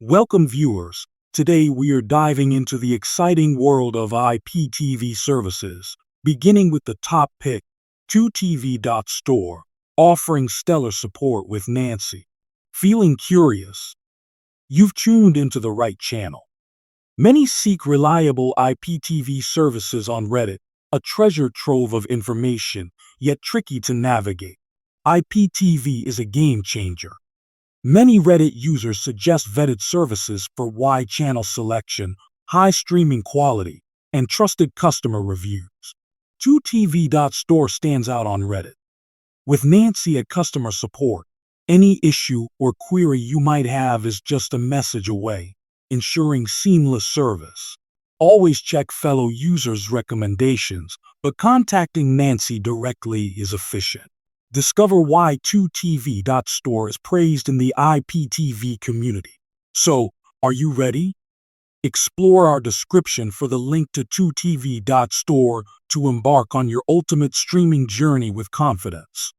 Welcome viewers. Today we are diving into the exciting world of IPTV services, beginning with the top pick, 2TV.store, offering stellar support with Nancy. Feeling curious? You've tuned into the right channel. Many seek reliable IPTV services on Reddit, a treasure trove of information, yet tricky to navigate. IPTV is a game changer. Many Reddit users suggest vetted services for wide channel selection, high streaming quality, and trusted customer reviews. 2TV.store stands out on Reddit. With Nancy at customer support, any issue or query you might have is just a message away, ensuring seamless service. Always check fellow users' recommendations, but contacting Nancy directly is efficient. Discover why 2TV.store is praised in the IPTV community. So, are you ready? Explore our description for the link to 2TV.store to embark on your ultimate streaming journey with confidence.